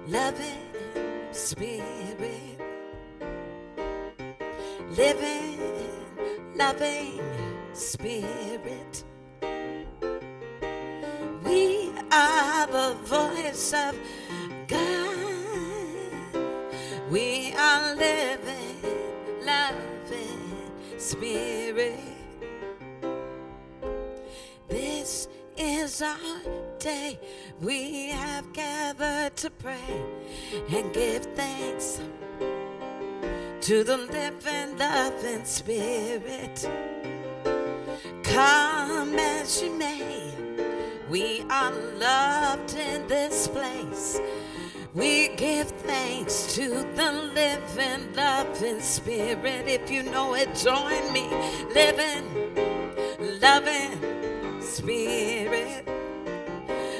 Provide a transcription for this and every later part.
loving spirit, living, loving spirit. We are the voice of God. We are living, loving spirit. This is our day. We have gathered to pray and give thanks to the living, loving spirit. Come as you may, we are loved in this place. We give thanks to the living, loving spirit. If you know it, join me. Living, loving spirit.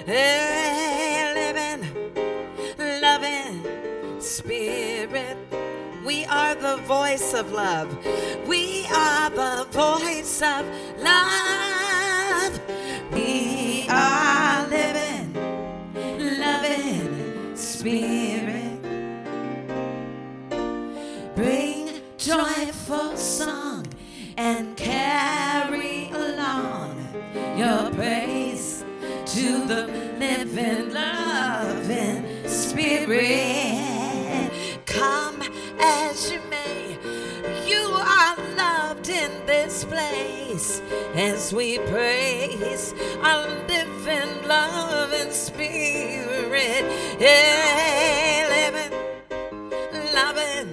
Hey, living, loving spirit. We are the voice of love. We are the voice of love. We are living, loving spirit. Bring joyful song and carry along your praise to the living, loving spirit. Come as you may, you are loved in this place as we praise our living, loving spirit. Hey, living, loving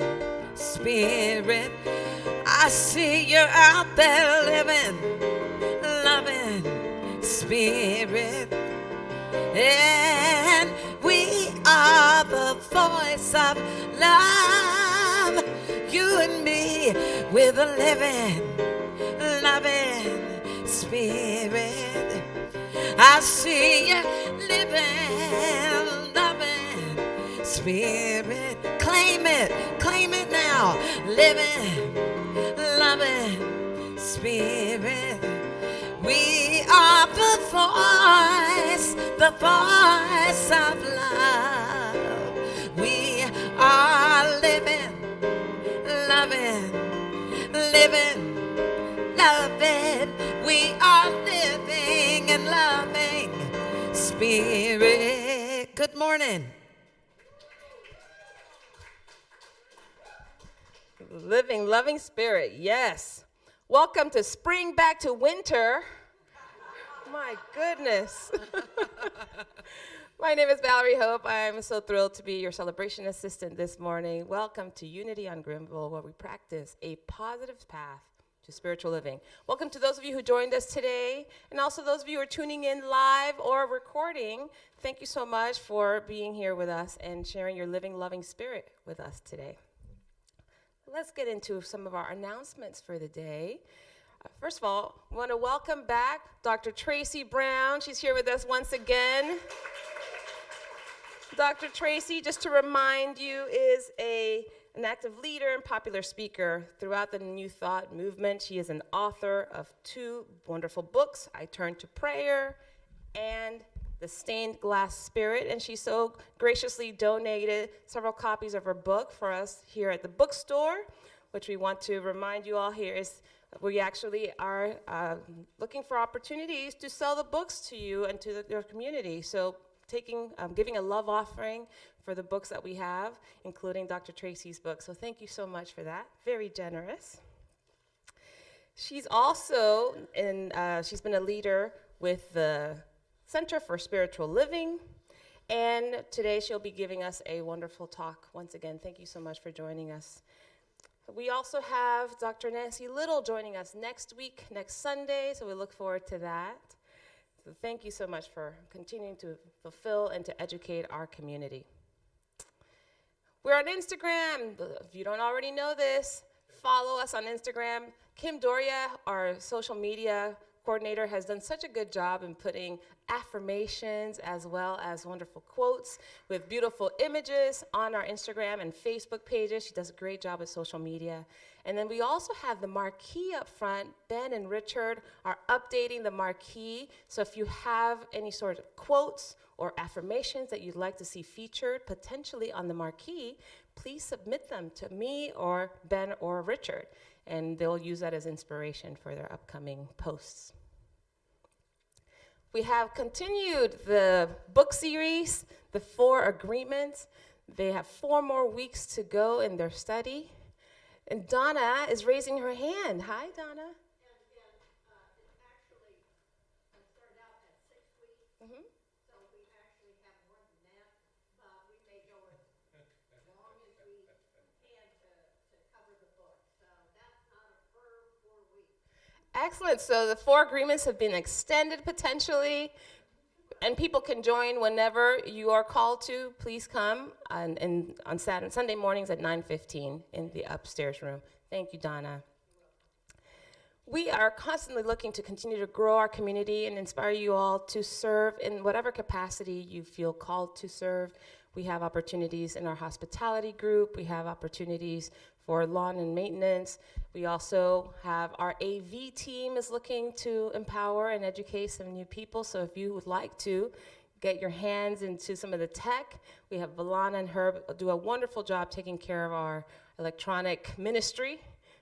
spirit. I see you're out there living, loving spirit. And we are the voice of love. You and me, we're the living, loving spirit. I see you living, loving spirit. Claim it now. Living, loving spirit. We are the voice of love. We are living, loving, loving. We are living and loving spirit. Good morning. Living, loving spirit, yes. Welcome to spring back to winter. My goodness. My name is Valerie Hope. I'm so thrilled to be your celebration assistant this morning. Welcome to Unity on Grimville, where we practice a positive path to spiritual living. Welcome to those of you who joined us today, and also those of you who are tuning in live or recording. Thank you so much for being here with us and sharing your living, loving spirit with us today. Let's get into some of our announcements for the day. First of all, I want to welcome back Dr. Tracy Brown. She's here with us once again. Dr. Tracy, just to remind you, is an active leader and popular speaker throughout the New Thought movement. She is an author of 2 wonderful books, I Turn to Prayer and The Stained Glass Spirit, and she so graciously donated several copies of her book for us here at the bookstore, which we want to remind you all here is we actually are looking for opportunities to sell the books to you and to your community. So giving a love offering for the books that we have, including Dr. Tracy's book. So thank you so much for that. Very generous. She's also she's been a leader with the Center for Spiritual Living, and today she'll be giving us a wonderful talk. Once again, thank you so much for joining us. We also have Dr. Nancy Little joining us next week, next Sunday, so we look forward to that. So thank you so much for continuing to fulfill and to educate our community. We're on Instagram. If you don't already know this, follow us on Instagram. Kim Doria, our social media coordinator, has done such a good job in putting affirmations as well as wonderful quotes with beautiful images on our Instagram and Facebook pages. She does a great job with social media. And then we also have the marquee up front. Ben and Richard are updating the marquee. So if you have any sort of quotes or affirmations that you'd like to see featured potentially on the marquee, please submit them to me or Ben or Richard, and they'll use that as inspiration for their upcoming posts. We have continued the book series, The 4 Agreements. They have 4 more weeks to go in their study. And Donna is raising her hand. Hi, Donna. It actually started out at 6 weeks, so we actually have more than that, but we may go as long as we can to cover the book. So that's not a firm 4 weeks. Excellent. So the 4 agreements have been extended potentially, and people can join whenever you are called to. Please come on Sunday mornings at 9:15 in the upstairs room. Thank you, Donna. We are constantly looking to continue to grow our community and inspire you all to serve in whatever capacity you feel called to serve. We have opportunities in our hospitality group. We have opportunities for lawn and maintenance. We also have our AV team is looking to empower and educate some new people. So if you would like to get your hands into some of the tech, we have Valana and Herb do a wonderful job taking care of our electronic ministry,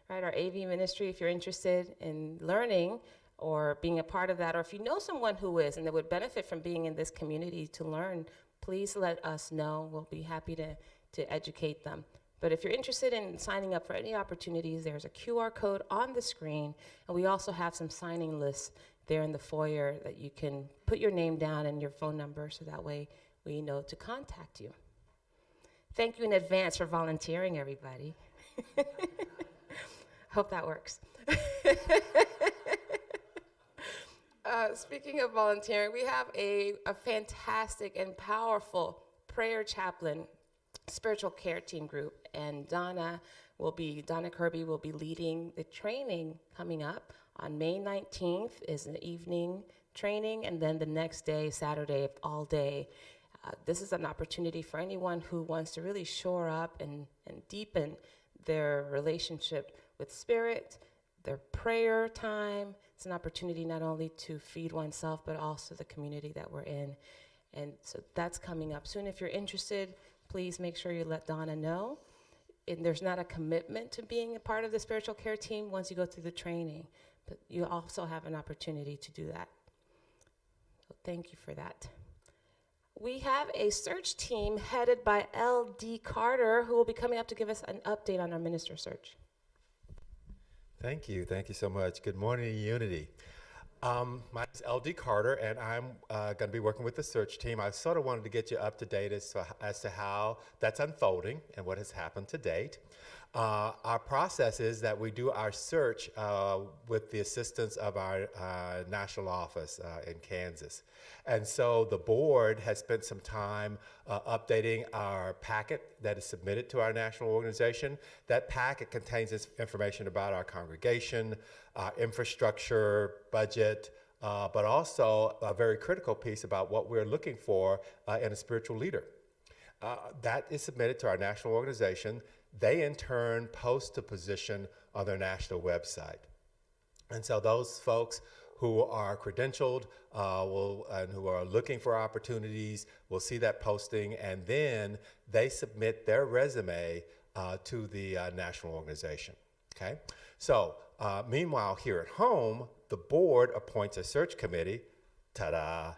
right? Our AV ministry. If you're interested in learning or being a part of that, or if you know someone who is and that would benefit from being in this community to learn, please let us know. We'll be happy to educate them. But if you're interested in signing up for any opportunities, there's a QR code on the screen, and we also have some signing lists there in the foyer that you can put your name down and your phone number, so that way we know to contact you. Thank you in advance for volunteering, everybody. Hope that works. Speaking of volunteering, we have a fantastic and powerful prayer chaplain spiritual care team group, and Donna Kirby will be leading the training coming up on May 19th is an evening training, and then the next day, Saturday, all day. This is an opportunity for anyone who wants to really shore up and deepen their relationship with Spirit, their prayer time. It's an opportunity not only to feed oneself, but also the community that we're in. And so that's coming up soon. If you're interested, please make sure you let Donna know. And there's not a commitment to being a part of the spiritual care team once you go through the training, but you also have an opportunity to do that. So thank you for that. We have a search team headed by L.D. Carter, who will be coming up to give us an update on our minister search. Thank you so much. Good morning, Unity. My name is L.D. Carter, and I'm going to be working with the search team. I sort of wanted to get you up to date as to how that's unfolding and what has happened to date. Our process is that we do our search with the assistance of our national office in Kansas. And so the board has spent some time updating our packet that is submitted to our national organization. That packet contains this information about our congregation, infrastructure, budget, but also a very critical piece about what we're looking for in a spiritual leader. That is submitted to our national organization. They, in turn, post the position on their national website. And so those folks who are credentialed and who are looking for opportunities will see that posting, and then they submit their resume to the national organization. Okay? So meanwhile, here at home, the board appoints a search committee. Ta-da!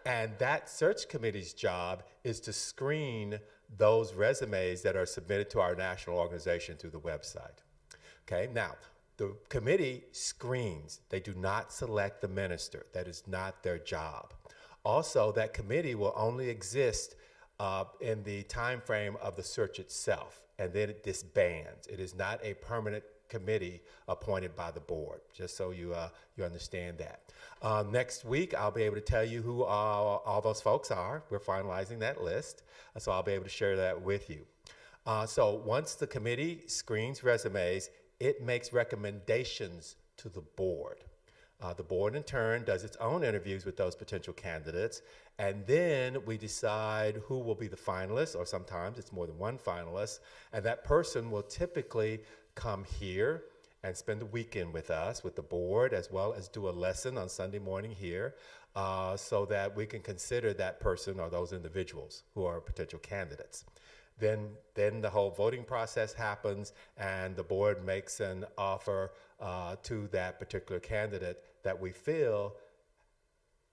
And that search committee's job is to screen those resumes that are submitted to our national organization through the website. Okay, now, the committee screens. They do not select the minister. That is not their job. Also, that committee will only exist in the time frame of the search itself, and then it disbands. It is not a permanent committee appointed by the board, just so you understand that. Next week, I'll be able to tell you who all those folks are. We're finalizing that list, so I'll be able to share that with you. So once the committee screens resumes, it makes recommendations to the board. The board, in turn, does its own interviews with those potential candidates, and then we decide who will be the finalists, or sometimes it's more than one finalist, and that person will typically come here and spend the weekend with us, with the board, as well as do a lesson on Sunday morning here, so that we can consider that person or those individuals who are potential candidates. Then the whole voting process happens, and the board makes an offer to that particular candidate that we feel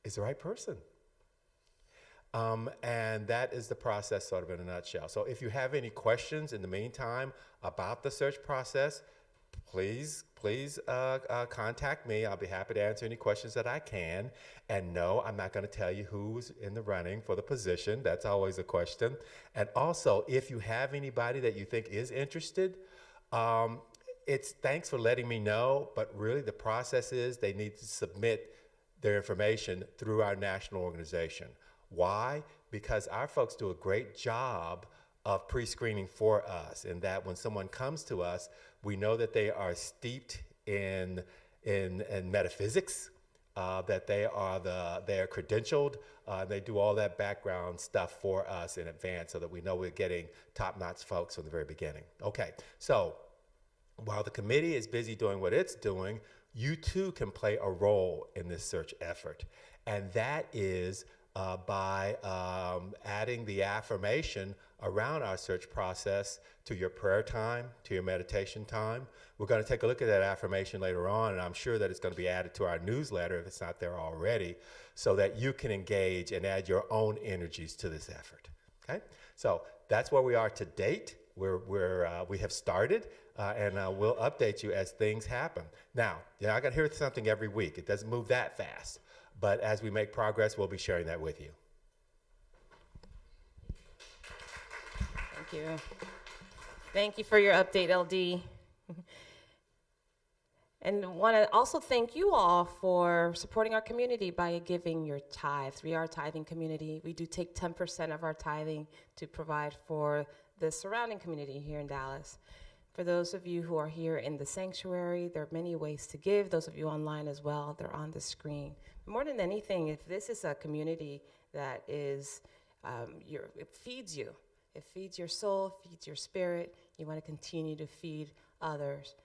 is the right person. And that is the process sort of in a nutshell. So if you have any questions in the meantime about the search process, please contact me. I'll be happy to answer any questions that I can. And no, I'm not going to tell you who's in the running for the position. That's always a question. And also, if you have anybody that you think is interested, it's thanks for letting me know, but really the process is they need to submit their information through our national organization. Why? Because our folks do a great job of pre-screening for us, in that when someone comes to us, we know that they are steeped in metaphysics, that they are credentialed, they do all that background stuff for us in advance so that we know we're getting top-notch folks from the very beginning. Okay, so while the committee is busy doing what it's doing, you too can play a role in this search effort, and that is by adding the affirmation around our search process to your prayer time, to your meditation time. We're going to take a look at that affirmation later on, and I'm sure that it's going to be added to our newsletter if it's not there already, so that you can engage and add your own energies to this effort. Okay, so that's where we are to date. We have started, and we'll update you as things happen. Now, I got to hear something every week. It doesn't move that fast, but as we make progress, we'll be sharing that with you. Thank you. Thank you for your update, LD. And want to also thank you all for supporting our community by giving your tithes. We are a tithing community. We do take 10% of our tithing to provide for the surrounding community here in Dallas. For those of you who are here in the sanctuary, there are many ways to give. Those of you online as well, they're on the screen. More than anything, if this is a community that is, it feeds you. It feeds your soul, feeds your spirit. You want to continue to feed others.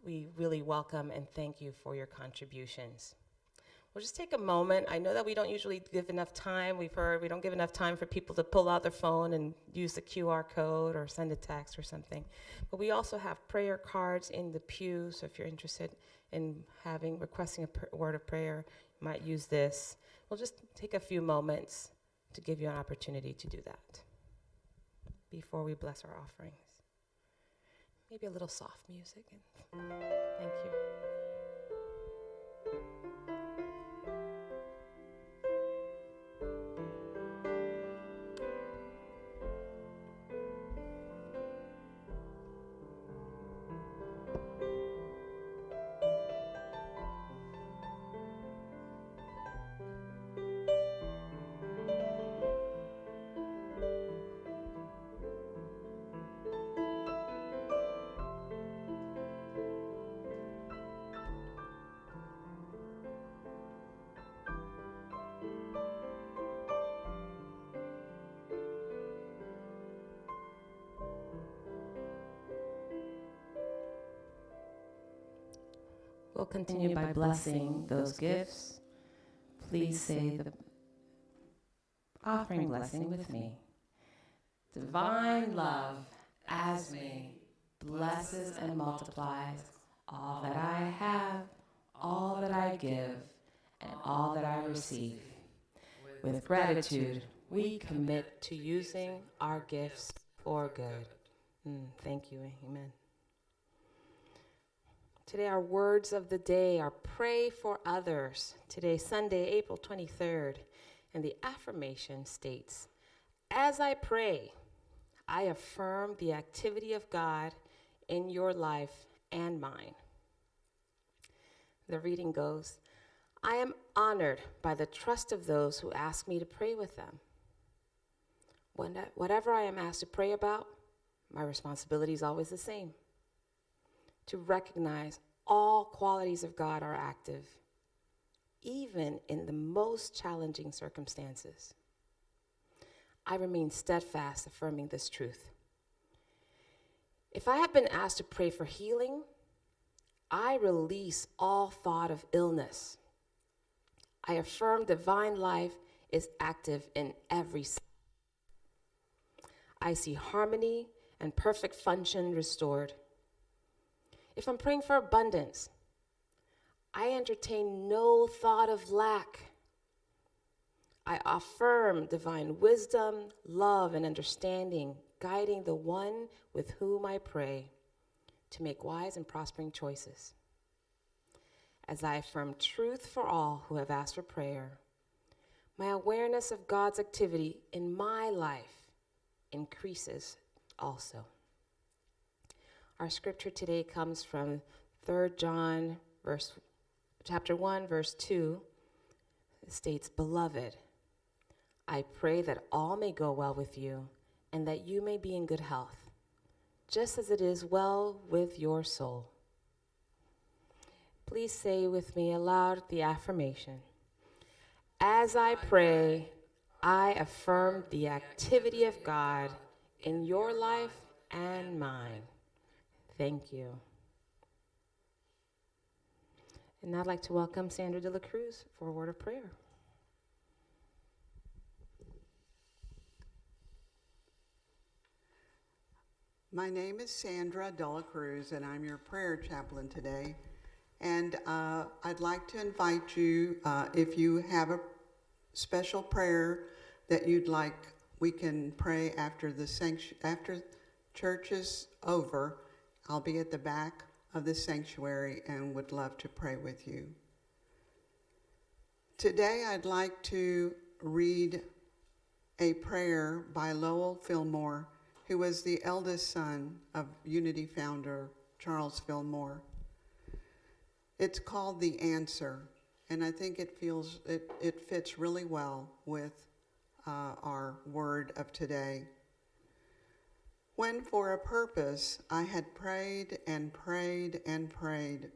We really welcome and thank you for your contributions. We'll just take a moment. I know that we don't usually give enough time. We've heard we don't give enough time for people to pull out their phone and use the QR code or send a text or something. But we also have prayer cards in the pew, so if you're interested in requesting a word of prayer, you might use this. We'll just take a few moments to give you an opportunity to do that before we bless our offerings. Maybe a little soft music. Thank you. We'll continue by blessing those gifts. Please say the offering blessing with me. Divine love as me blesses and multiplies all that I have, all that I give, and all that I receive. With gratitude, we commit to using our gifts for good. Thank you. Amen. Today, our words of the day are pray for others. Today, Sunday, April 23rd, and the affirmation states, as I pray, I affirm the activity of God in your life and mine. The reading goes, I am honored by the trust of those who ask me to pray with them. Whatever I am asked to pray about, my responsibility is always the same. To recognize all qualities of God are active even in the most challenging circumstances. I remain steadfast affirming this truth. If I have been asked to pray for healing, I release all thought of illness. I affirm divine life is active in every cell. I see harmony and perfect function restored. If I'm praying for abundance, I entertain no thought of lack. I affirm divine wisdom, love, and understanding, guiding the one with whom I pray to make wise and prospering choices. As I affirm truth for all who have asked for prayer, my awareness of God's activity in my life increases also. Our scripture today comes from 3 John chapter 1, verse 2. It states, "Beloved, I pray that all may go well with you and that you may be in good health, just as it is well with your soul." Please say with me aloud the affirmation. As I pray, I affirm the activity of God in your life and mine. Thank you. And now I'd like to welcome Sandra de la Cruz for a word of prayer. My name is Sandra de la Cruz, and I'm your prayer chaplain today. And I'd like to invite you, if you have a special prayer that you'd like, we can pray after after church is over. I'll be at the back of the sanctuary and would love to pray with you. Today, I'd like to read a prayer by Lowell Fillmore, who was the eldest son of Unity founder Charles Fillmore. It's called The Answer, and I think it fits really well with our word of today. When for a purpose I had prayed and prayed and prayed,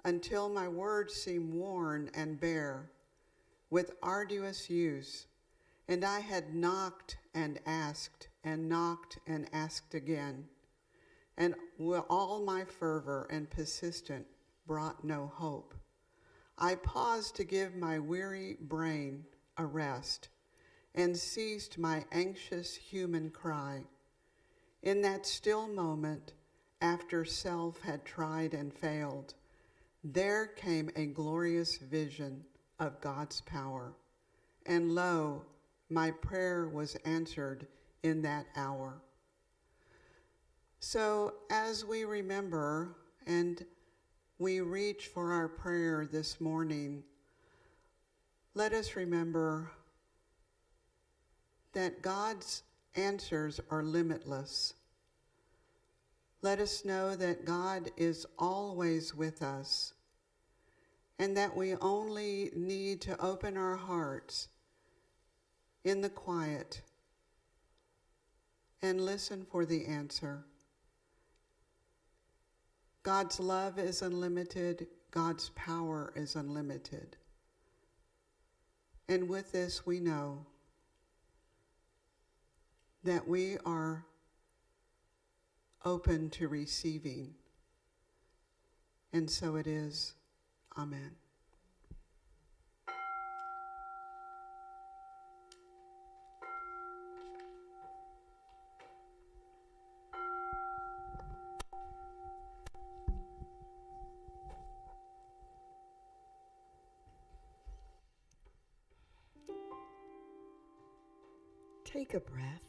until my words seemed worn and bare with arduous use, and I had knocked and asked and knocked and asked again, and all my fervor and persistent brought no hope. I paused to give my weary brain a rest and ceased my anxious human cry. In that still moment, after self had tried and failed, there came a glorious vision of God's power. And lo, my prayer was answered in that hour. So as we remember and we reach for our prayer this morning, let us remember that God's answers are limitless. Let us know that God is always with us and that we only need to open our hearts in the quiet and listen for the answer. God's love is unlimited. God's power is unlimited. And with this, we know that we are open to receiving. And so it is. Amen. Take a breath.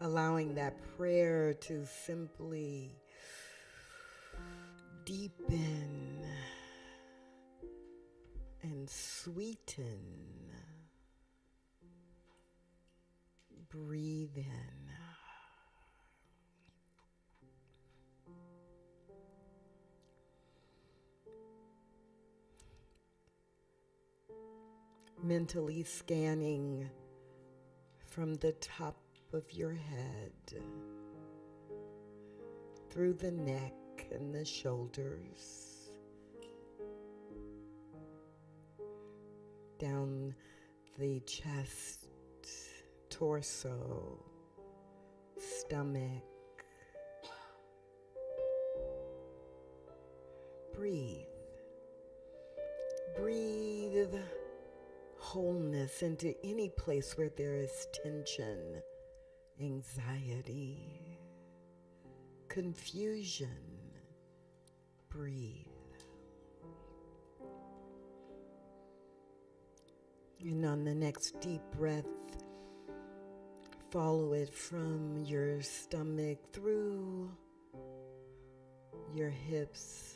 Allowing that prayer to simply deepen and sweeten. Breathe in. mentally scanning from the top of your head, through the neck and the shoulders, down the chest, torso, stomach. Breathe. Breathe wholeness into any place where there is tension, anxiety, confusion. Breathe. And on the next deep breath, follow it from your stomach through your hips,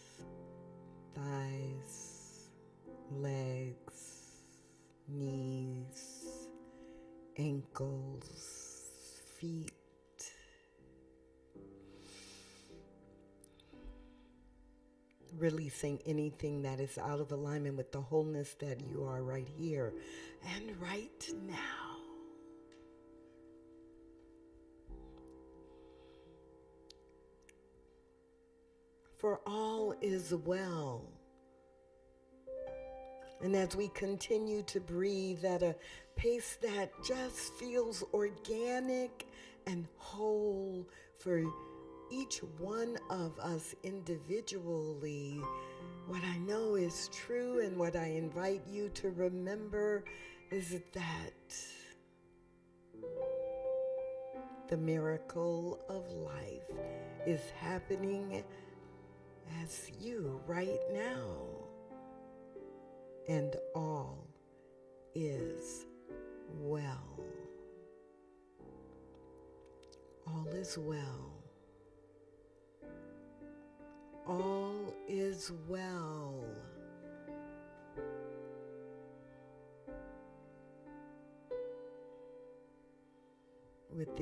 thighs, legs, knees, ankles, feet. Releasing anything that is out of alignment with the wholeness that you are right here and right now. For all is well. And as we continue to breathe at a pace that just feels organic and whole for each one of us individually, what I know is true and what I invite you to remember is that the miracle of life is happening as you right now. And all is well. All is well. All is well. With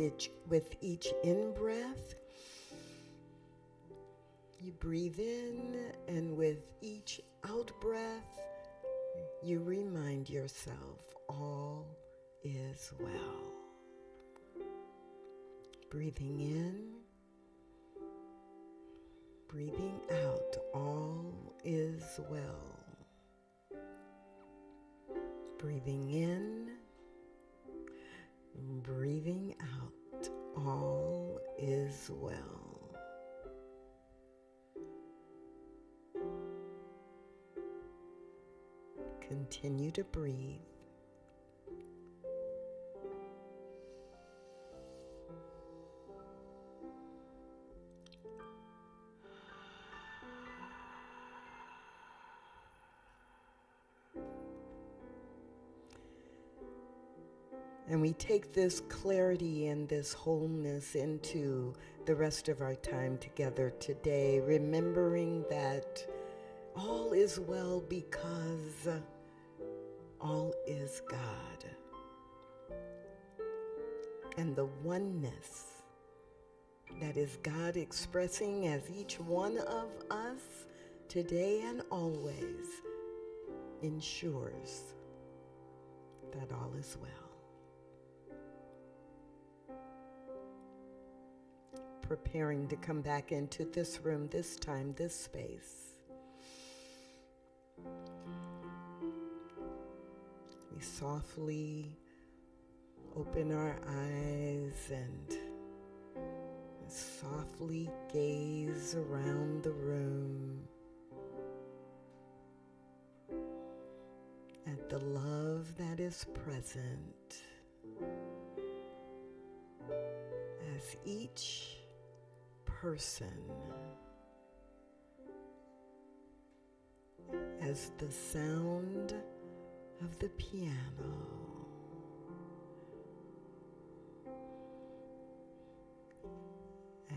each in-breath, you breathe in, and with each out-breath, you remind yourself all is well. Breathing in, breathing out, all is well. Breathing in, breathing out, all is well. Continue to breathe. And we take this clarity and this wholeness into the rest of our time together today, remembering that all is well because all is God. And the oneness that is God expressing as each one of us today and always ensures that all is well. Preparing to come back into this room, this time, this space. We softly open our eyes and softly gaze around the room at the love that is present as each person, as the sound of the piano,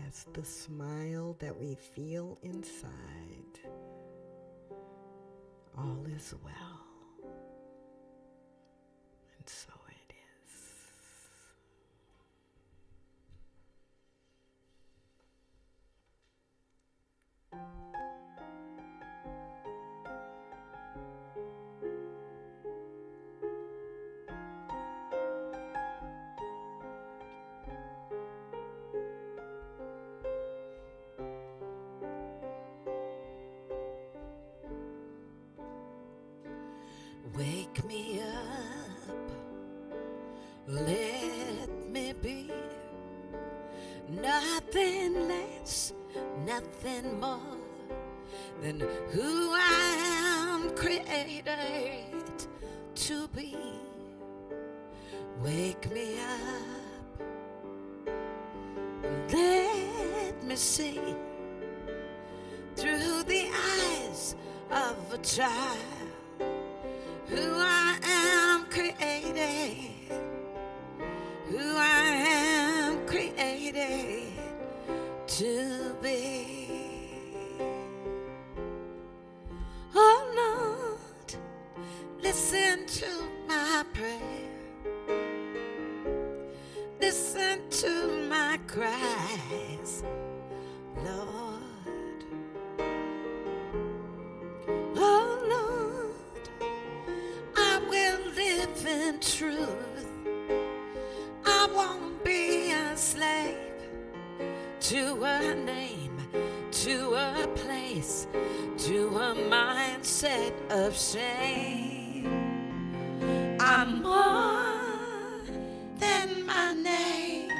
as the smile that we feel inside, all is well. And so it is. Let me be nothing less, nothing more than who I am created to be. Wake me up, let me see through the eyes of a child who I am created, who I am created to be. Oh Lord, listen to my prayer, listen to my cries, Lord. Oh Lord, I will live in truth. I won't be a slave to a name, to a place, to a mindset of shame. I'm more than my name.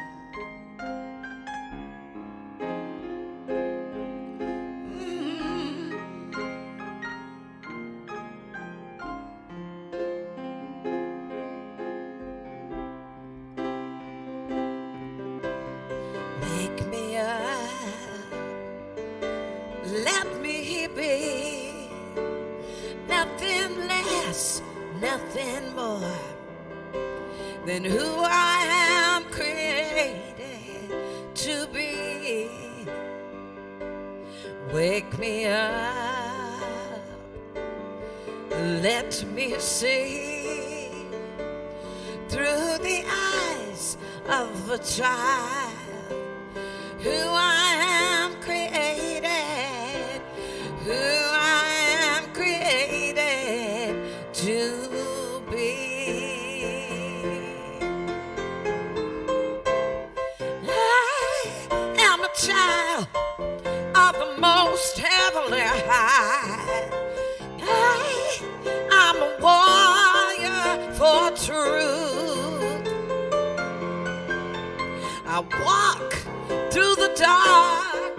Make me up, let me be nothing less, nothing more than who I am created to be. Wake me up, let me see through the eyes of a child who I am created, who I am created to be. I am a child of the most heavenly high. I'm a warrior for truth. I walk through the dark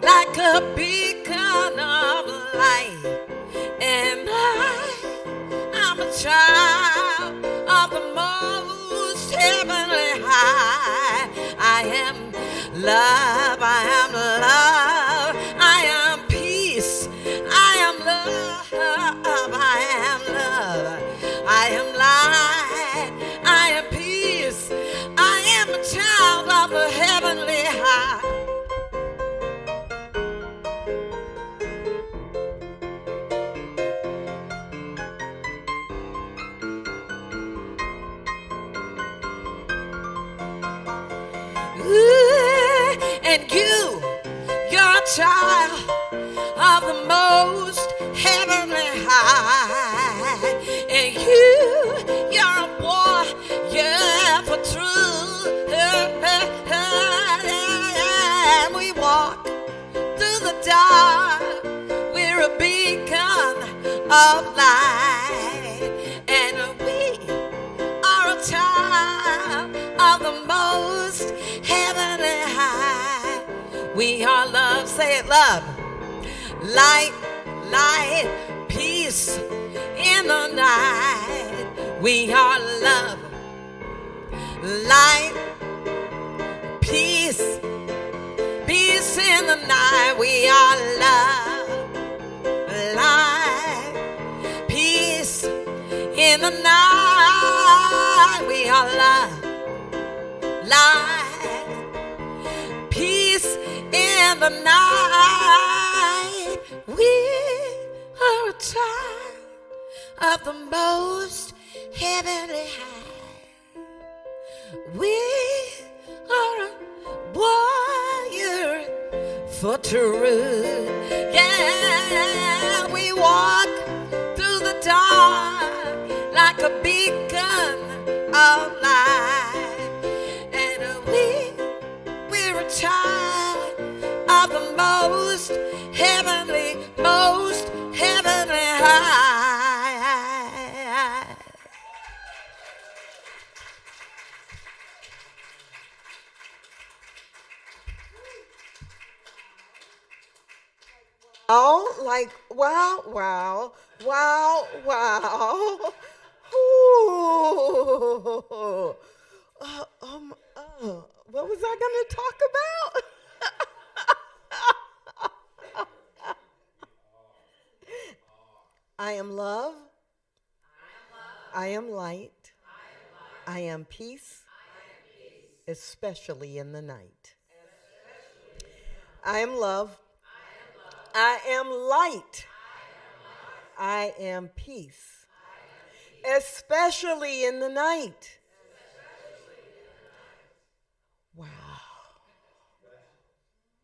like a beacon of light, and I'm a child of the most heavenly high. I am love, I am love, I am peace, I am love, I am love, I am light, I am peace, I am a child of the heavenly high. Ooh, and you're a child of the most heavenly high, and you're a warrior for truth. And we walk through the dark, we're a beacon of light, and we are a child of the most heavenly high. We are love, say it, love, light, light, peace in the night. We are love, light, peace, peace in the night. We are love, light, peace in the night. We are love, light, peace in the night. We are a child of the most heavenly high. We are a warrior for truth. Yeah, we walk through the dark like a beacon of light, and we're a child of the most heavenly high. Oh, like, wow, wow, wow, wow. Ooh. What was I going to talk about? I am love. I am light. I am peace, especially in the night. I am love. I am light. I am peace, especially in the night. Wow.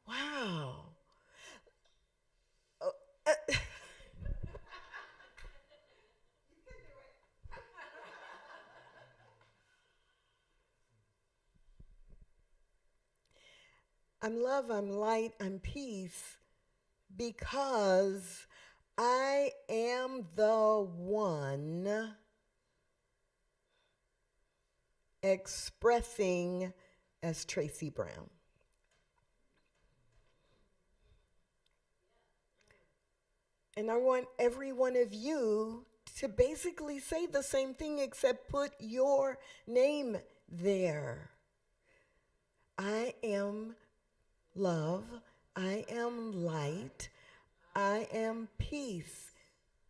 Wow. I'm love, I'm light, I'm peace because I am the one expressing as Tracy Brown. And I want every one of you to basically say the same thing except put your name there. I am love. I am light. I am peace.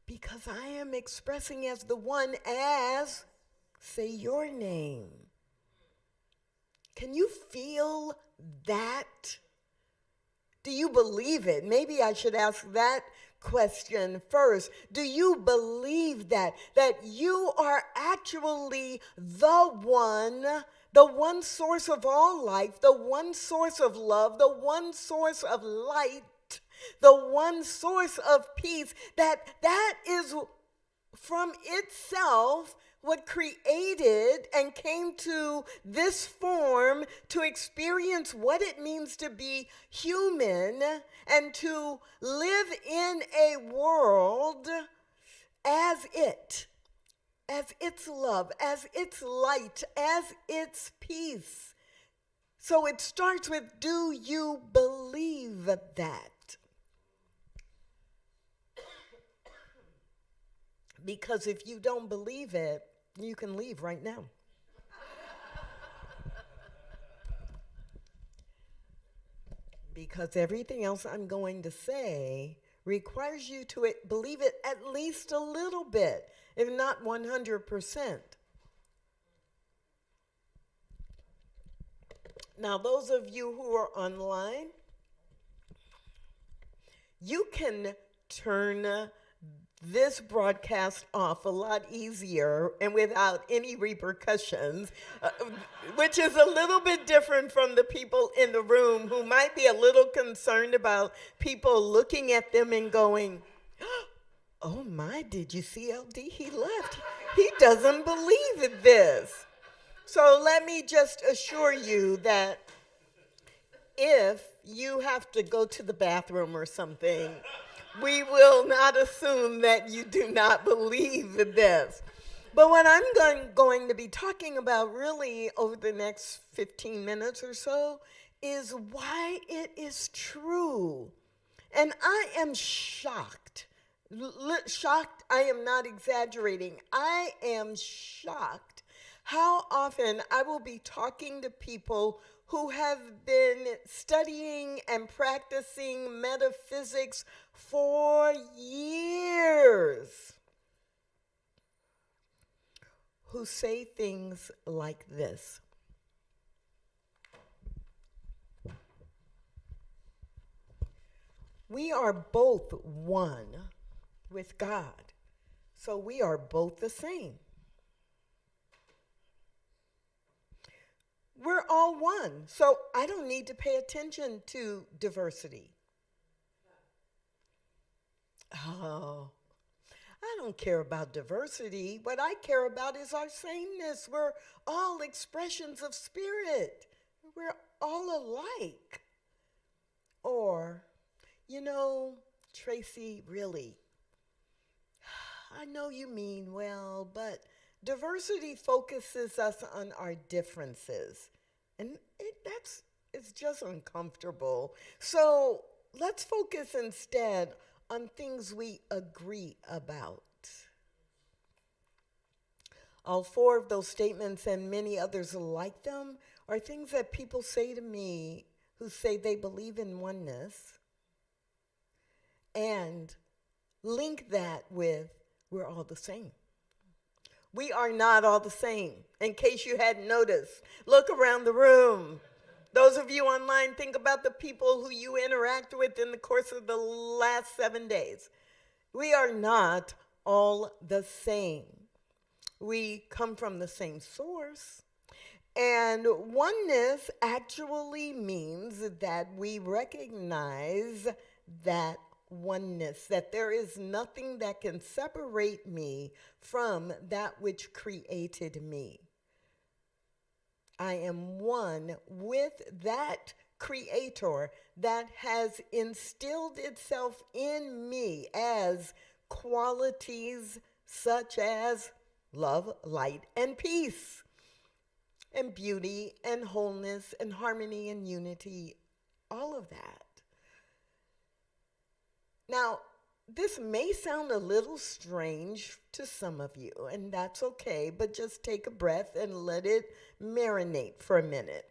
Because I am expressing as the one as, say your name. Can you feel that? Do you believe it? Maybe I should ask that question first. Do you believe that you are actually the one source of all life, the one source of love, the one source of light, the one source of peace, that is from itself what created and came to this form to experience what it means to be human and to live in a world as its love, as its light, as its peace. So it starts with, do you believe that? Because if you don't believe it, you can leave right now. Because everything else I'm going to say requires you to believe it at least a little bit, if not 100%. Now, those of you who are online, you can turn this broadcast off a lot easier and without any repercussions, which is a little bit different from the people in the room who might be a little concerned about people looking at them and going, oh my, did you see LD? He left. He doesn't believe this. So let me just assure you that if you have to go to the bathroom or something, we will not assume that you do not believe this. But what I'm going to be talking about really over the next 15 minutes or so is why it is true. And I am shocked. Shocked, I am not exaggerating. I am shocked how often I will be talking to people who have been studying and practicing metaphysics for years, who say things like this. We are both one with God, so we are both the same. We're all one, so I don't need to pay attention to diversity. Oh, I don't care about diversity. What I care about is our sameness. We're all expressions of spirit. We're all alike. Or, Tracy, really, I know you mean well, but diversity focuses us on our differences. And it's just uncomfortable. So let's focus instead on things we agree about. All four of those statements and many others like them are things that people say to me who say they believe in oneness and link that with we're all the same. We are not all the same. In case you hadn't noticed, look around the room. Those of you online, think about the people who you interact with in the course of the last 7 days. We are not all the same. We come from the same source. And oneness actually means that we recognize that oneness, that there is nothing that can separate me from that which created me. I am one with that creator that has instilled itself in me as qualities such as love, light, and peace, and beauty, and wholeness, and harmony, and unity, all of that. Now, this may sound a little strange to some of you, and that's okay, but just take a breath and let it marinate for a minute.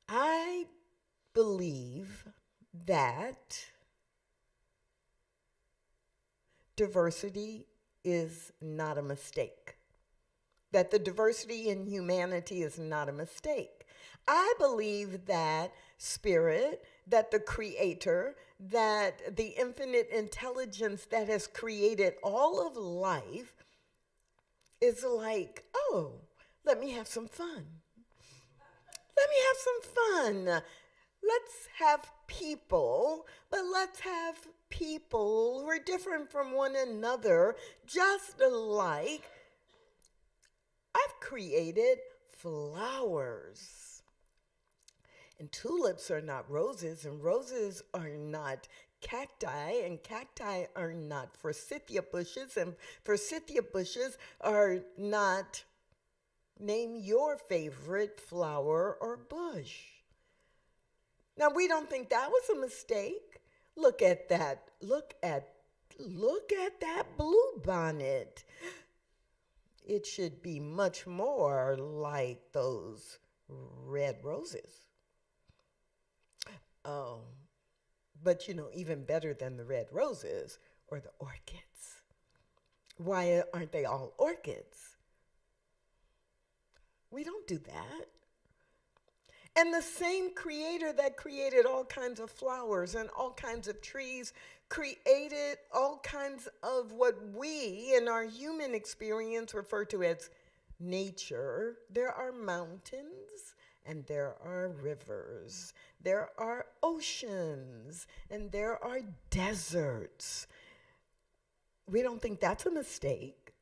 I believe that diversity is not a mistake, that the diversity in humanity is not a mistake. I believe that spirit, that the creator, that the infinite intelligence that has created all of life is like, oh, let me have some fun. Let me have some fun. Let's have people, but let's have people who are different from one another, just like I've created flowers. And tulips are not roses, and roses are not cacti, and cacti are not forsythia bushes, and forsythia bushes are not, name your favorite flower or bush. Now, we don't think that was a mistake. Look at that. Look at that blue bonnet. It should be much more like those red roses. Oh, but even better than the red roses or the orchids. Why aren't they all orchids? We don't do that. And the same creator that created all kinds of flowers and all kinds of trees created all kinds of what we in our human experience refer to as nature. There are mountains and there are rivers. There are oceans and there are deserts. We don't think that's a mistake.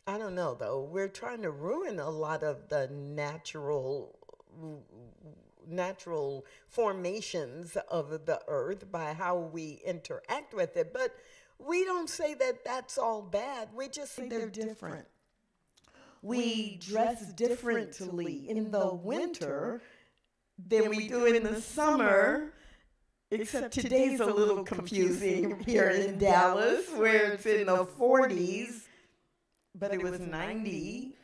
I don't know, though. We're trying to ruin a lot of the natural formations of the earth by how we interact with it. But we don't say that that's all bad. We just say they're different. We dress differently in the winter than we do in the summer, except today's a little confusing here in Dallas, where it's in the 40s, but it was 90.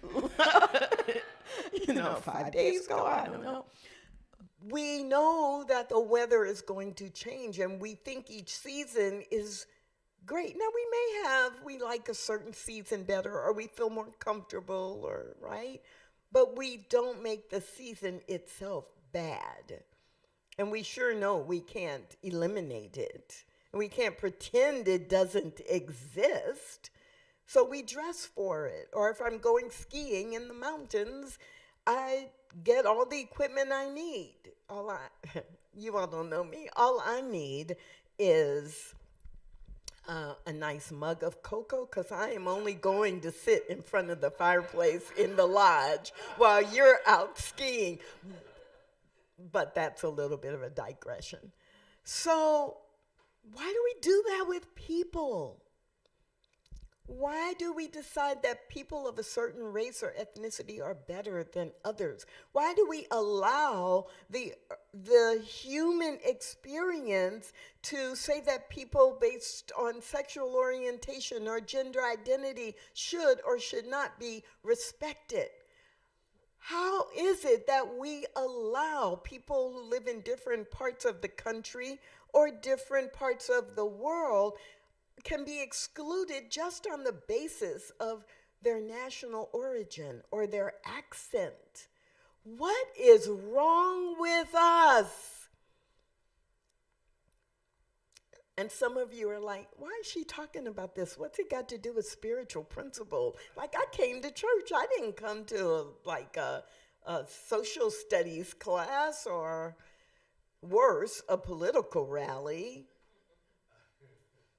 5 days ago, I don't know. We know that the weather is going to change, and we think each season is great. Now, we like a certain season better, or we feel more comfortable, or right? But we don't make the season itself bad. And we sure know we can't eliminate it. And we can't pretend it doesn't exist. So we dress for it. Or if I'm going skiing in the mountains, I get all the equipment I need. You all don't know me. All I need is a nice mug of cocoa, because I am only going to sit in front of the fireplace in the lodge while you're out skiing. But that's a little bit of a digression. So why do we do that with people? Why do we decide that people of a certain race or ethnicity are better than others? Why do we allow the human experience to say that people based on sexual orientation or gender identity should or should not be respected? How is it that we allow people who live in different parts of the country or different parts of the world can be excluded just on the basis of their national origin or their accent? What is wrong with us? And some of you are like, why is she talking about this? What's it got to do with spiritual principle? Like, I came to church. I didn't come to a social studies class or worse, a political rally.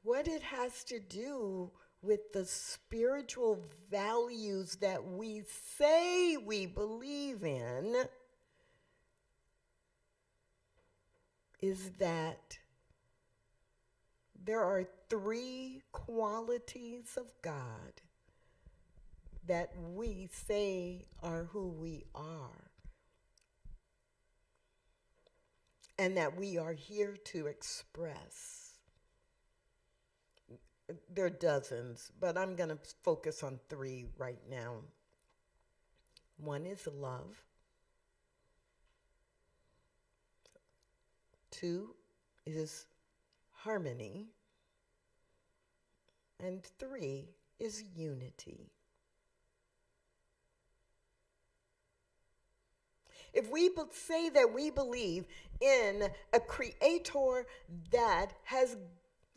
What it has to do with the spiritual values that we say we believe in is that there are 3 qualities of God that we say are who we are, and that we are here to express. There are dozens, but I'm going to focus on 3 right now. One is love. 2 is harmony. And 3 is unity. If we say that we believe in a creator that has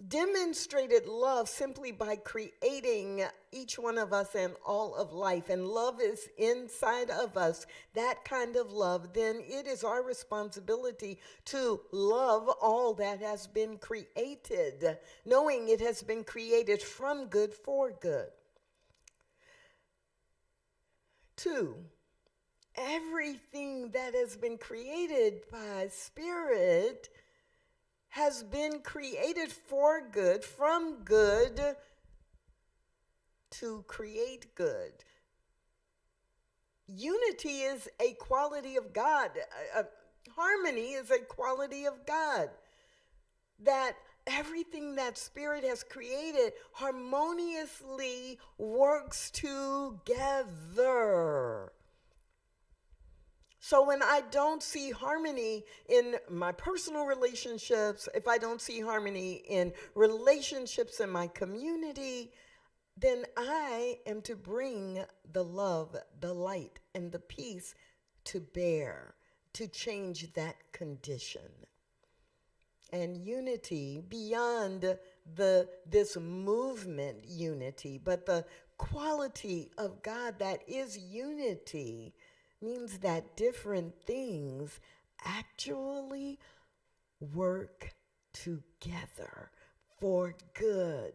demonstrated love simply by creating each one of us and all of life, and love is inside of us, that kind of love, then it is our responsibility to love all that has been created, knowing it has been created from good for good. 2, everything that has been created by Spirit has been created for good, from good to create good. Unity is a quality of God. Harmony is a quality of God. That everything that Spirit has created harmoniously works together. So when I don't see harmony in my personal relationships, if I don't see harmony in relationships in my community, then I am to bring the love, the light, and the peace to bear, to change that condition. And unity beyond this movement unity, but the quality of God that is unity means that different things actually work together for good.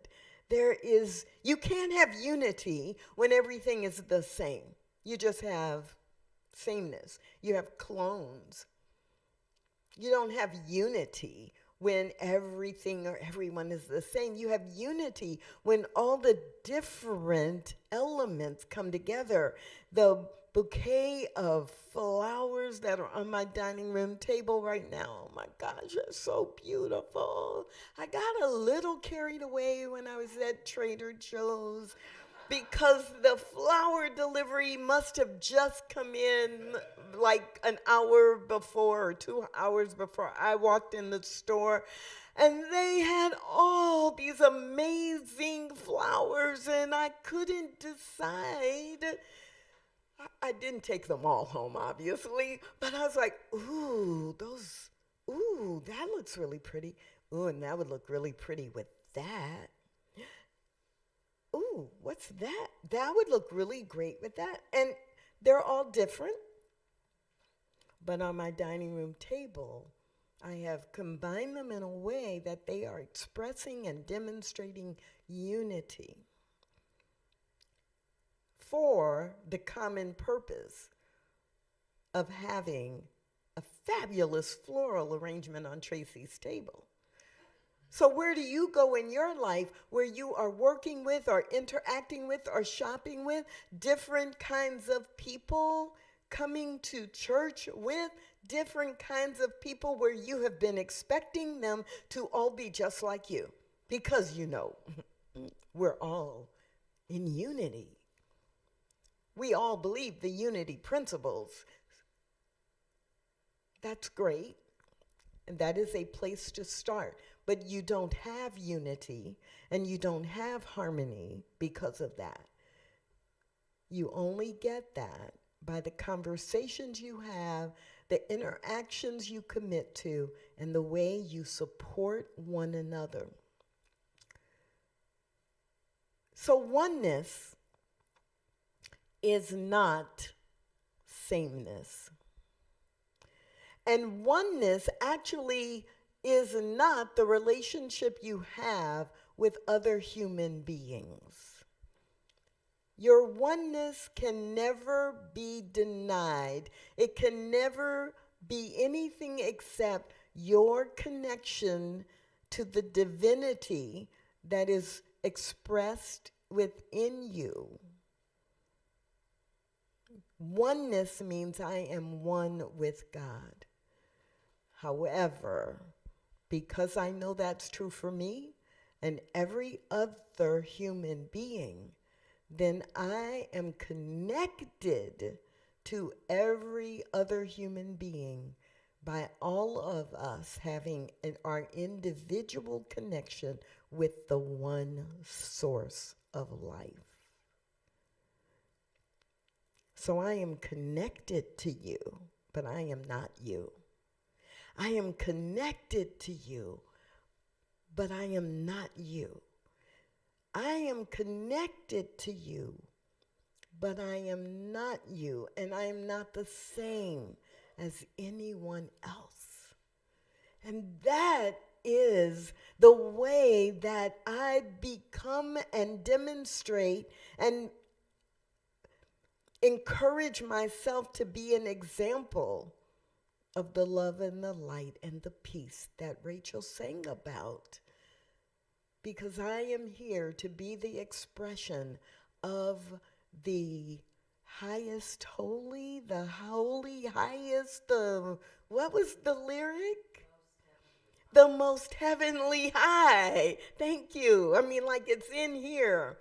You can't have unity when everything is the same. You just have sameness. You have clones. You don't have unity when everything or everyone is the same. You have unity when all the different elements come together. The bouquet of flowers that are on my dining room table right now, oh my gosh, they're so beautiful. I got a little carried away when I was at Trader Joe's because the flower delivery must have just come in like an hour before or 2 hours before I walked in the store. And they had all these amazing flowers, and I couldn't decide. I didn't take them all home, obviously, but I was like, ooh, that looks really pretty. Ooh, and that would look really pretty with that. Ooh, what's that? That would look really great with that. And they're all different, but on my dining room table, I have combined them in a way that they are expressing and demonstrating unity for the common purpose of having a fabulous floral arrangement on Tracy's table. So where do you go in your life where you are working with or interacting with or shopping with different kinds of people, coming to church with different kinds of people where you have been expecting them to all be just like you? Because we're all in unity. We all believe the unity principles. That's great. And that is a place to start. But you don't have unity and you don't have harmony because of that. You only get that by the conversations you have, the interactions you commit to, and the way you support one another. So oneness is not sameness. And oneness actually is not the relationship you have with other human beings. Your oneness can never be denied. It can never be anything except your connection to the divinity that is expressed within you. Oneness means I am one with God. However, because I know that's true for me and every other human being, then I am connected to every other human being by all of us having our individual connection with the one source of life. So I am connected to you, but I am not you. I am connected to you, but I am not you. I am connected to you, but I am not you, and I am not the same as anyone else. And that is the way that I become and demonstrate and encourage myself to be an example of the love and the light and the peace that Rachel sang about. Because I am here to be the expression of the highest holy, the holy highest, what was the lyric? The most heavenly high. Thank you. I mean, like it's in here.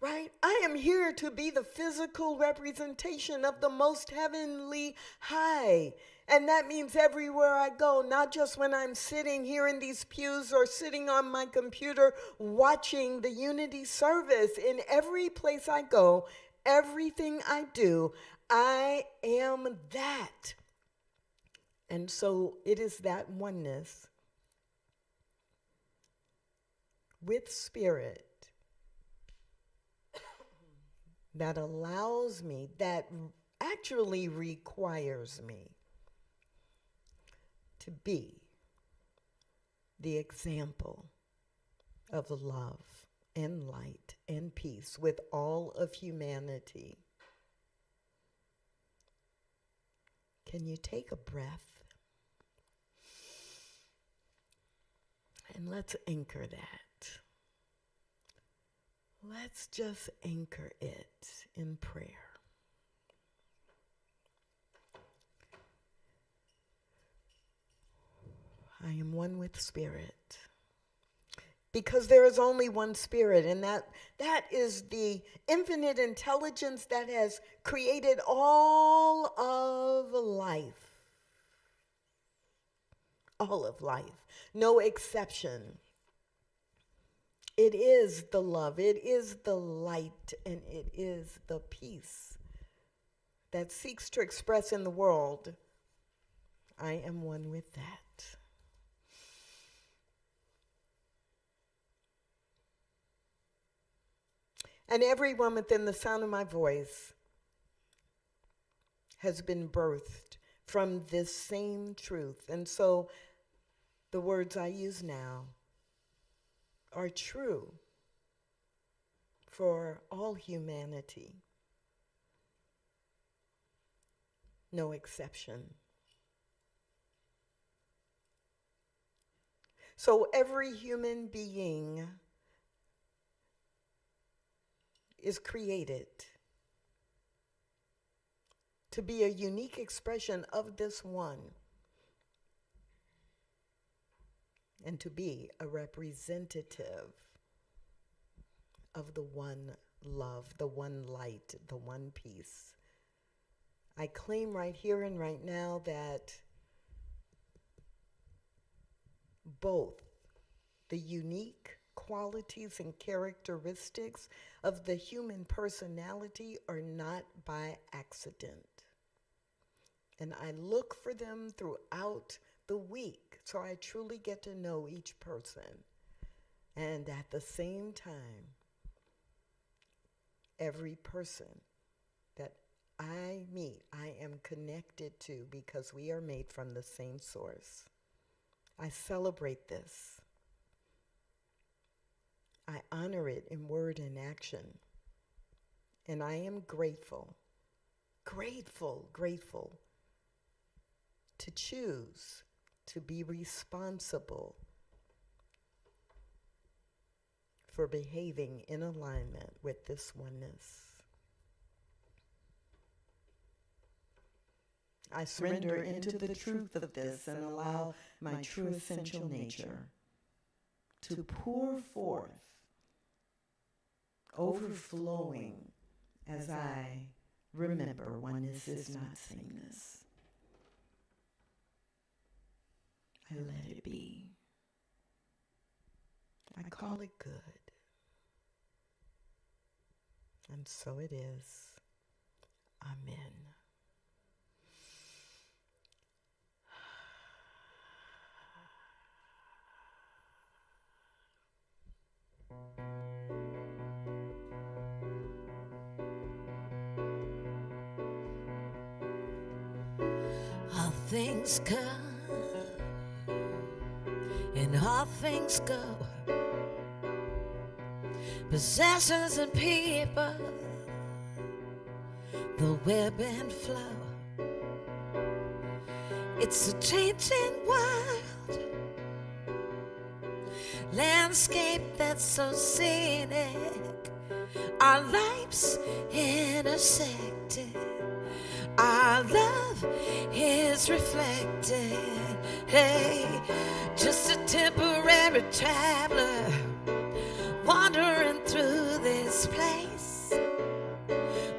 Right? I am here to be the physical representation of the most heavenly high. And that means everywhere I go, not just when I'm sitting here in these pews or sitting on my computer watching the unity service. In every place I go, everything I do, I am that. And so it is that oneness with spirit that allows me, that actually requires me to be the example of love and light and peace with all of humanity. Can you take a breath? And let's anchor that. Let's just anchor it in prayer. I am one with spirit. Because there is only one spirit, and that is the infinite intelligence that has created all of life. All of life, no exception. It is the love, it is the light, and it is the peace that seeks to express in the world, I am one with that. And everyone within the sound of my voice has been birthed from this same truth. And so the words I use now are true for all humanity. No exception. So every human being is created to be a unique expression of this one and to be a representative of the one love, the one light, the one peace. I claim right here and right now that both the unique qualities and characteristics of the human personality are not by accident. And I look for them throughout the week so I truly get to know each person. And at the same time, every person that I meet, I am connected to because we are made from the same source. I celebrate this. I honor it in word and action. And I am grateful, grateful to choose to be responsible for behaving in alignment with this oneness. I surrender into the truth of this and allow my true essential nature to pour forth, overflowing as I remember oneness is not sameness. I let it be. I call it good. And so it is. Amen. All things come and all things go. Possessions and people, the web and flow. It's a changing world, landscape that's so scenic. Our lives intersected, our love is reflected. Hey, just a temporary traveler wandering through this place.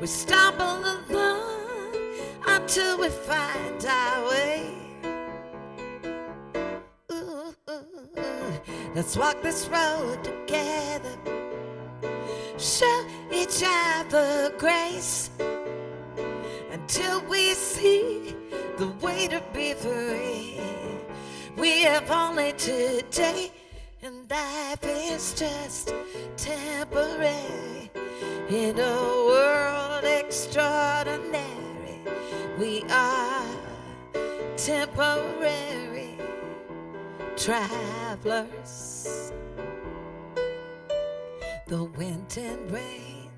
We stumble along until we find our way. Ooh, let's walk this road together, show each other grace until we see the way to be free. We have only today, and life is just temporary. In a world extraordinary, we are temporary travelers. The wind and rain,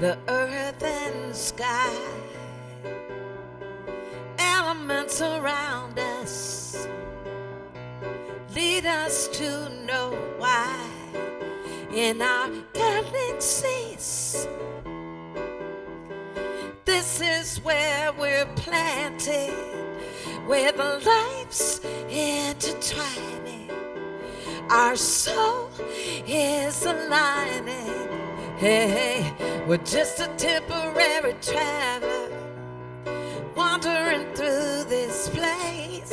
the earth and sky, elements around us lead us to know why. In our galaxies, this is where we're planted, where the lives intertwining. Our soul is aligning. Hey, we're just a temporary traveler wandering through this place.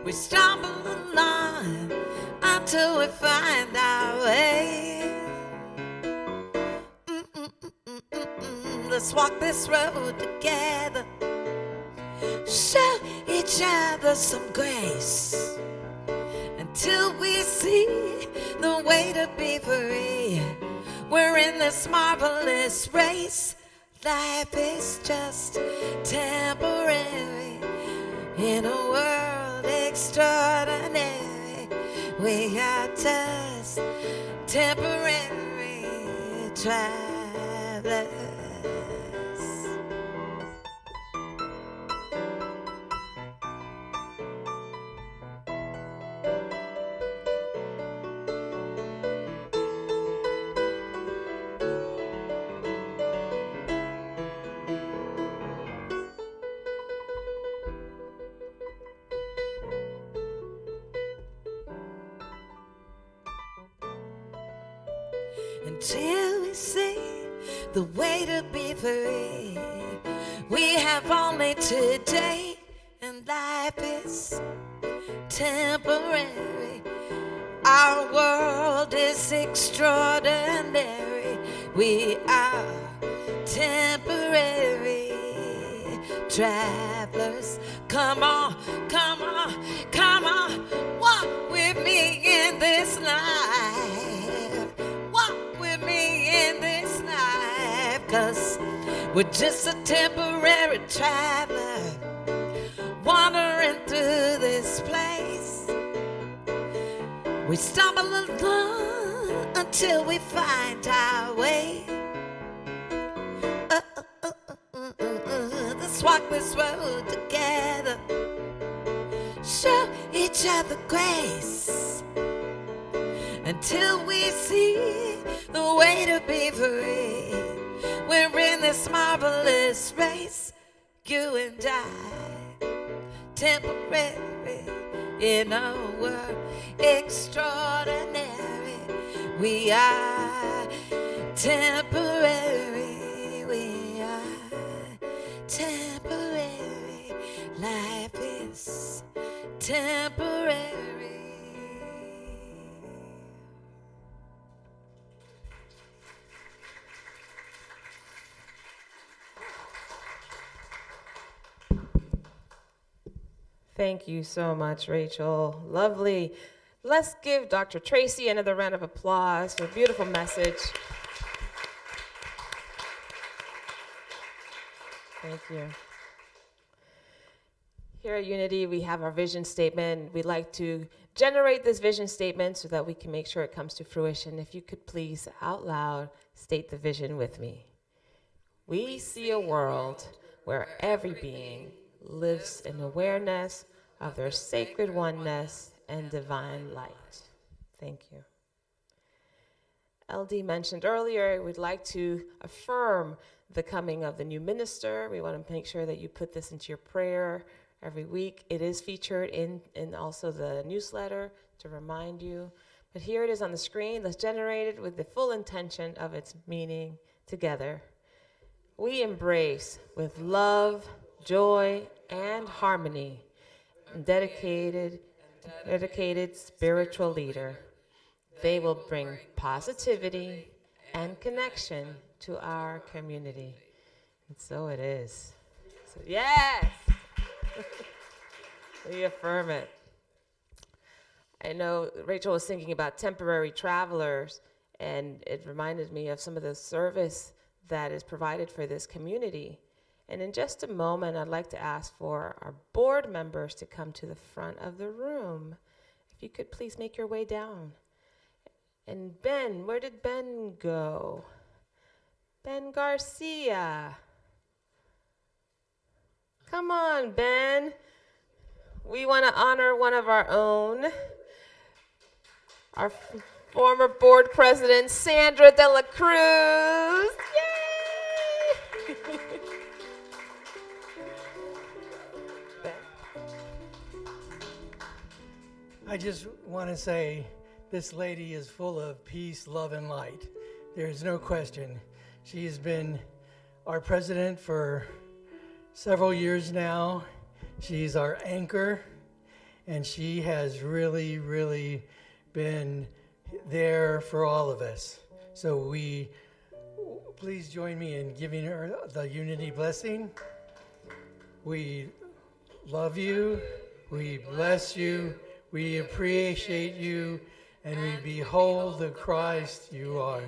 We stumble along until we find our way. Let's walk this road together, show each other some grace until we see the way to be free. We're in this marvelous race. Life is just temporary in a world extraordinary. We are just temporary travelers. until we see the way to be free. We have only today, and life is temporary. Our world is extraordinary. We are temporary travelers. Come on, come on, come on. Walk with me in this life. Walk with me in this life. 'Cause we're just a temporary traveler wandering through this place. We stumble along until we find our way. Let's walk this road together. Show each other grace until we see the way to be free. We're in this marvelous race, you and I, temporary in a world extraordinary. We are temporary. We are temporary. Life is temporary. Thank you so much, Rachel. Lovely. Let's give Dr. Tracy another round of applause for a beautiful message. Thank you. Here at Unity, we have our vision statement. We'd like to generate this vision statement so that we can make sure it comes to fruition. If you could please, out loud, state the vision with me. We see a world where every being lives in awareness of their sacred oneness and divine light. Thank you. LD mentioned earlier, we'd like to affirm the coming of the new minister. We want to make sure that you put this into your prayer every week. It is featured in also the newsletter to remind you. But here it is on the screen. Let's generate it with the full intention of its meaning together. We embrace with love, joy, and harmony dedicated spiritual leader. They will bring positivity and connection to our community. And so it is. So, yes! We affirm it. I know Rachel was thinking about temporary travelers, and it reminded me of some of the service that is provided for this community. And in just a moment, I'd like to ask for our board members to come to the front of the room. If you could please make your way down. And Ben, where did Ben go? Ben Garcia. Come on, Ben. We want to honor one of our own, our former board president, Sandra De La Cruz. Yay! I just want to say this lady is full of peace, love, and light. There is no question. She has been our president for several years now. She's our anchor, and she has really, really been there for all of us. So please join me in giving her the unity blessing. We love you. We bless you. We appreciate you, and we behold the Christ you are.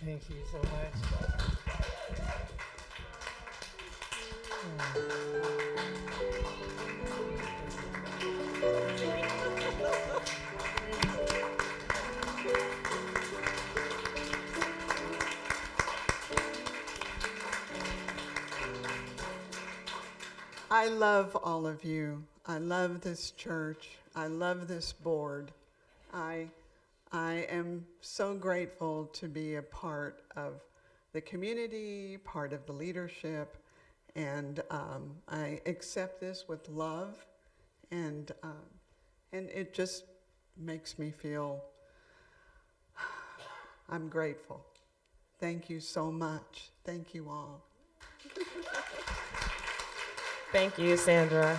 Thank you so much. I love all of you. I love this church. I love this board. I am so grateful to be a part of the community, part of the leadership, and I accept this with love, and it just makes me feel I'm grateful. Thank you so much. Thank you all. Thank you, Sandra.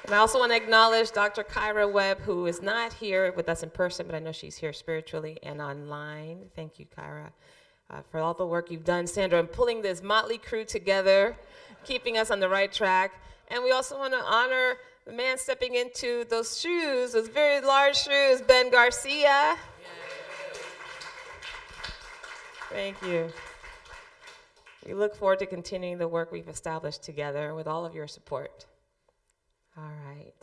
And I also want to acknowledge Dr. Kyra Webb, who is not here with us in person, but I know she's here spiritually and online. Thank you, Kyra, for all the work you've done, Sandra, in pulling this motley crew together, keeping us on the right track. And we also want to honor the man stepping into those shoes, those very large shoes, Ben Garcia. Thank you. We look forward to continuing the work we've established together with all of your support. All right.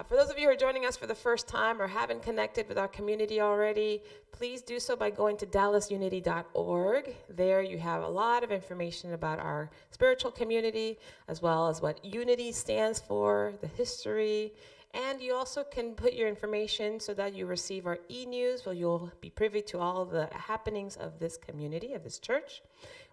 For those of you who are joining us for the first time or haven't connected with our community already, please do so by going to dallasunity.org. There you have a lot of information about our spiritual community, as well as what unity stands for, the history, and you also can put your information so that you receive our e-news, where you'll be privy to all the happenings of this community, of this church.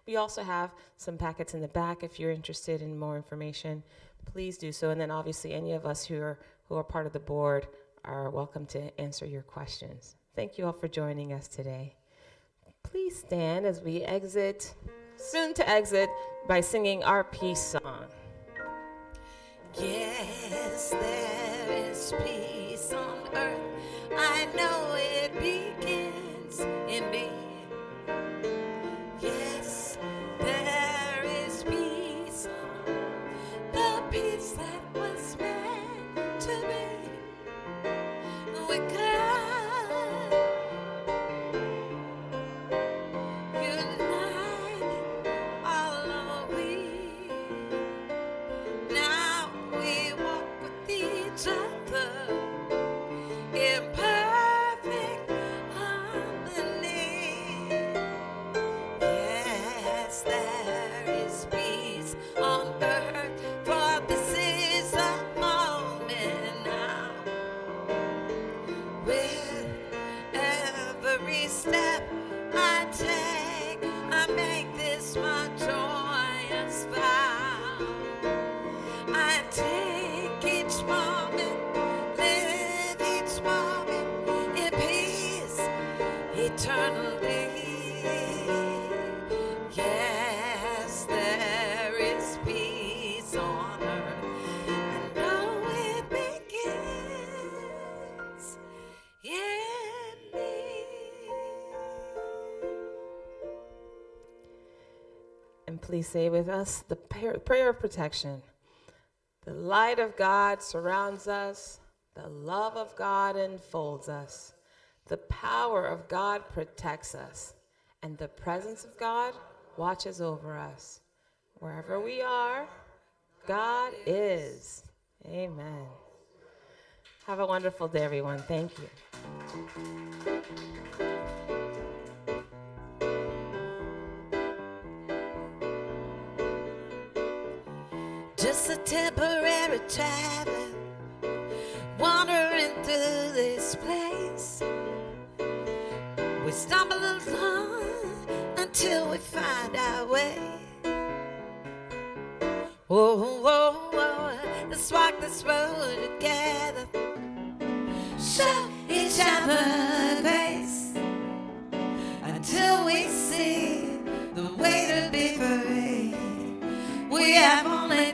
We also have some packets in the back if you're interested in more information. Please do so. And then obviously any of us who are part of the board are welcome to answer your questions. Thank you all for joining us today. Please stand as we soon to exit by singing our peace song. Yes, there is peace on earth. I know it begins in me. Yes, there is peace on earth. The peace that was meant to be with God, united all are we. Now we walk with each other in perfect harmony. Yes, there is peace on earth, for this is the moment now. With every step I take, I make this my joyous vow. I take each moment, live each moment in peace eternally. Yes, there is peace on earth, and now it begins in me. And please say with us the prayer of protection. The light of God surrounds us. The love of God enfolds us. The power of God protects us. And the presence of God watches over us. Wherever we are, God is. Amen. Have a wonderful day, everyone. Thank you. Just a temporary traveler, wandering through this place. We stumble along until we find our way. Whoa, whoa, whoa, let's walk this road together. Show each other grace until we see the way to be free. We have only